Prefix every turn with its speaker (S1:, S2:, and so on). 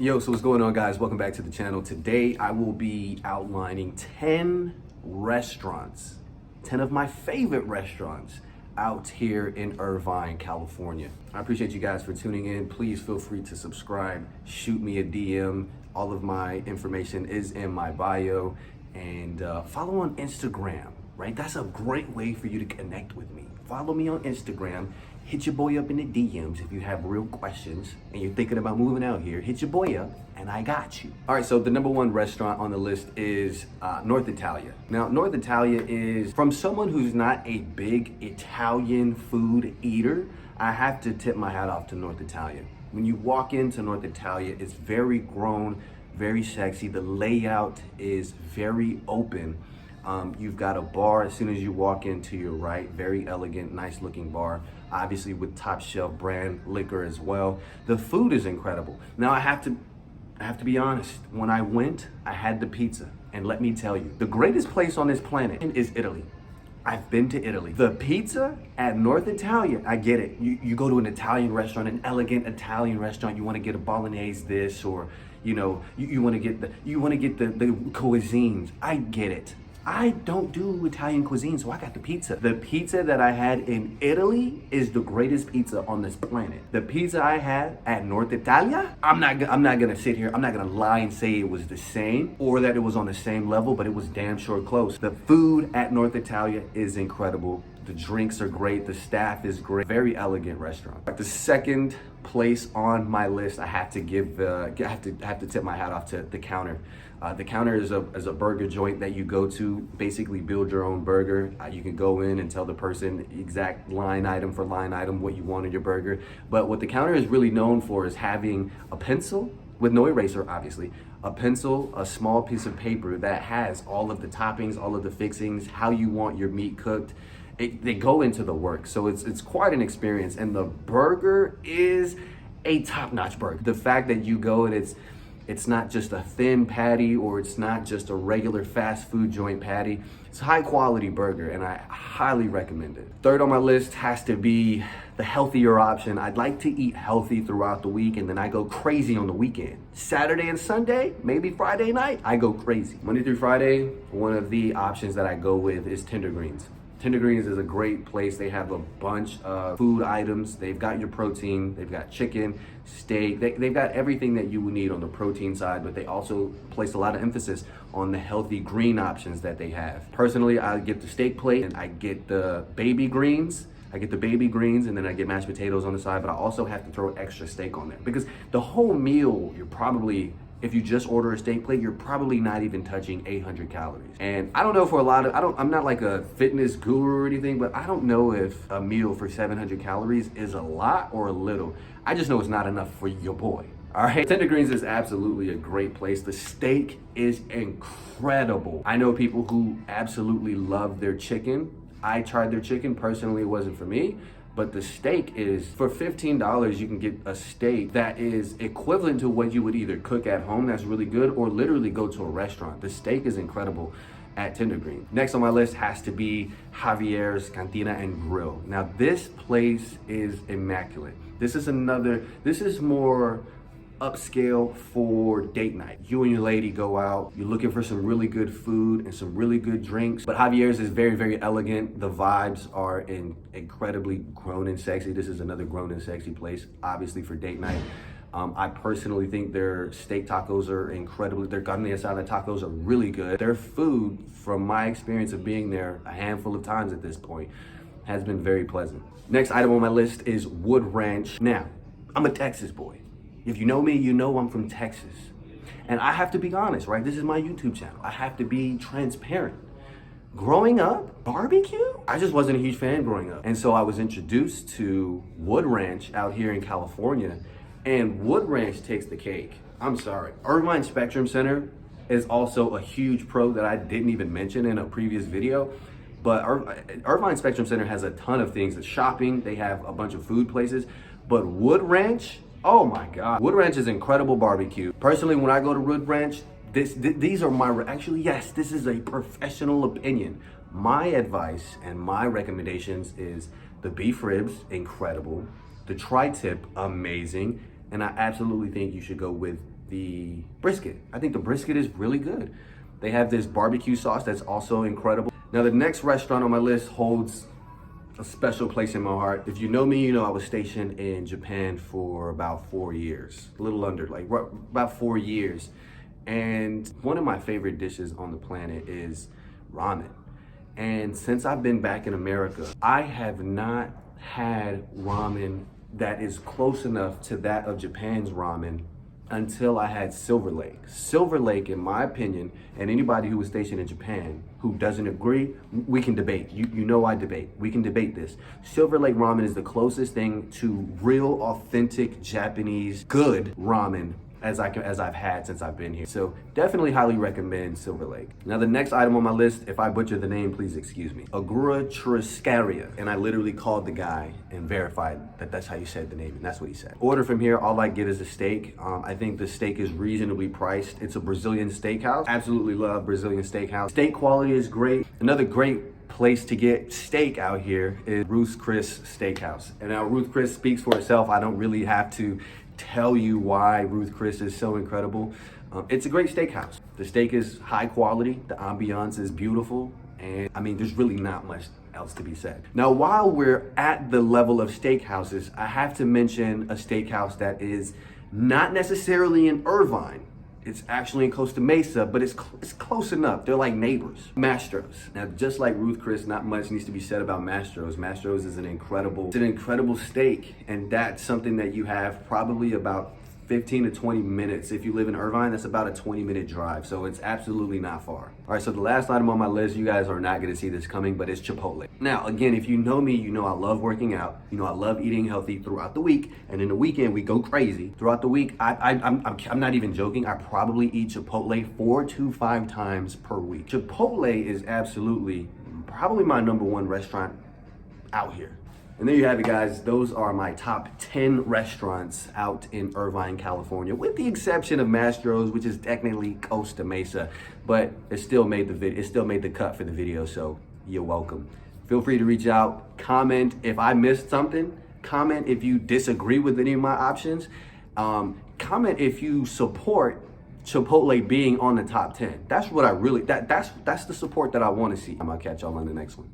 S1: Yo, so what's going on, guys? Welcome back to the channel. Today I will be outlining 10 restaurants, 10 of my favorite restaurants out here in Irvine, California. I appreciate you guys for tuning in. Please feel free to subscribe, shoot me a DM. All of my information is in my bio, and follow on Instagram, right? That's a great way for you to connect with me. Follow me on Instagram. Hit your boy up in the DMs if you have real questions and you're thinking about moving out here. Hit your boy up and I got you. All right, so the number one restaurant on the list is North Italia. Now, North Italia is, from someone who's not a big Italian food eater, I have to tip my hat off to North Italia. When you walk into North Italia, it's very grown, very sexy. The layout is very open. You've got a bar as soon as you walk in to your right, very elegant, nice looking bar, obviously with top shelf brand liquor as well. The food is incredible. Now I have to be honest, when I went, I had the pizza, and let me tell you, the greatest place on this planet is Italy. I've been to Italy. The pizza at North Italia, I get it. You go to an Italian restaurant, an elegant Italian restaurant, you want to get a bolognese this, or you know, you want to get the cuisines. I get it. I don't do Italian cuisine, so I got the pizza. The pizza that I had in Italy is the greatest pizza on this planet. The pizza I had at North Italia, I'm not gonna sit here, I'm not gonna lie and say it was the same or that it was on the same level, but it was damn sure close. The food at North Italia is incredible. The drinks are great, the staff is great. Very elegant restaurant. The second place on my list, I have to tip my hat off to The Counter. The Counter is a burger joint that you go to, basically build your own burger. You can go in and tell the person exact line item for line item what you want in your burger. But what The Counter is really known for is having a pencil, with no eraser obviously, a pencil, a small piece of paper that has all of the toppings, all of the fixings, how you want your meat cooked. They go into the work, so it's quite an experience, and the burger is a top-notch burger. The fact that you go and it's not just a thin patty, or it's not just a regular fast food joint patty. It's a high quality burger, and I highly recommend it. Third on my list has to be the healthier option. I'd like to eat healthy throughout the week, and then I go crazy on the weekend. Saturday and Sunday, maybe Friday night, I go crazy. Monday through Friday, one of the options that I go with is Tender Greens. Tender Greens is a great place. They have a bunch of food items. They've got your protein, they've got chicken, steak. They've got everything that you would need on the protein side, but they also place a lot of emphasis on the healthy green options that they have. Personally, I get the steak plate and I get the baby greens. And then I get mashed potatoes on the side, but I also have to throw extra steak on there because the whole meal, if you just order a steak plate, you're probably not even touching 800 calories. And I don't know for a lot of, I'm not like a fitness guru or anything, but I don't know if a meal for 700 calories is a lot or a little. I just know it's not enough for your boy. All right, Tender Greens is absolutely a great place. The steak is incredible. I know people who absolutely love their chicken. I tried their chicken, personally it wasn't for me. But the steak is, for $15, you can get a steak that is equivalent to what you would either cook at home, that's really good, or literally go to a restaurant. The steak is incredible at Tender Green. Next on my list has to be Javiers Cantina and Grill. Now this place is immaculate. This is more upscale for date night. You and your lady go out, you're looking for some really good food and some really good drinks, but Javiers is very, very elegant. The vibes are incredibly grown and sexy. This is another grown and sexy place, obviously for date night. I personally think their steak tacos are incredible. Their carne asada tacos are really good. Their food, from my experience of being there a handful of times at this point, has been very pleasant. Next item on my list is Wood Ranch. Now, I'm a Texas boy. If you know me, you know I'm from Texas. And I have to be honest, right? This is my YouTube channel. I have to be transparent. Growing up, barbecue? I just wasn't a huge fan growing up. And so I was introduced to Wood Ranch out here in California, and Wood Ranch takes the cake. I'm sorry. Irvine Spectrum Center is also a huge pro that I didn't even mention in a previous video. But Irvine Spectrum Center has a ton of things. The shopping, they have a bunch of food places. But Wood Ranch, oh my God. Wood Ranch is incredible barbecue. Personally, when I go to Wood Ranch, these are my, actually, yes, this is a professional opinion. My advice and my recommendations is the beef ribs, incredible. The tri-tip, amazing. And I absolutely think you should go with the brisket. I think the brisket is really good. They have this barbecue sauce that's also incredible. Now the next restaurant on my list holds a special place in my heart. If you know me, you know I was stationed in Japan for about 4 years, a little under, like about 4 years. And one of my favorite dishes on the planet is ramen. And since I've been back in America, I have not had ramen that is close enough to that of Japan's ramen until I had Silver Lake. Silver Lake, in my opinion, and anybody who was stationed in Japan who doesn't agree, we can debate. You know I debate. We can debate this. Silver Lake ramen is the closest thing to real, authentic Japanese good ramen as I've had since I've been here. So definitely highly recommend Silver Lake. Now the next item on my list, if I butcher the name, please excuse me. Agura Triscaria. And I literally called the guy and verified that that's how you said the name, and that's what he said. Order from here, all I get is a steak. I think the steak is reasonably priced. It's a Brazilian steakhouse. Absolutely love Brazilian steakhouse. Steak quality is great. Another great place to get steak out here is Ruths Chris Steakhouse. And now Ruths Chris speaks for itself. I don't really have to tell you why Ruths Chris is so incredible. It's a great steakhouse. The steak is high quality, the ambiance is beautiful, and I mean, there's really not much else to be said. Now, while we're at the level of steakhouses, I have to mention a steakhouse that is not necessarily in Irvine. It's actually in Costa Mesa, but it's close enough. They're like neighbors. Mastro's. Now, just like Ruths Chris, not much needs to be said about Mastro's. Mastro's is an incredible steak, and that's something that you have probably about 15 to 20 minutes. If you live in Irvine, that's about a 20-minute drive, so it's absolutely not far. All right, so the last item on my list, you guys are not gonna see this coming, but it's Chipotle. Now, again, if you know me, you know I love working out. You know I love eating healthy throughout the week, and in the weekend, we go crazy. Throughout the week, I'm not even joking, I probably eat Chipotle 4 to 5 times per week. Chipotle is absolutely probably my #1 restaurant out here. And there you have it, guys. Those are my top 10 restaurants out in Irvine, California, with the exception of Mastro's, which is technically Costa Mesa, but it still made the cut for the video, so you're welcome. Feel free to reach out, comment if I missed something, comment if you disagree with any of my options, comment if you support Chipotle being on the top 10. That's what I really, that's the support that I want to see. I'm gonna catch y'all on the next one.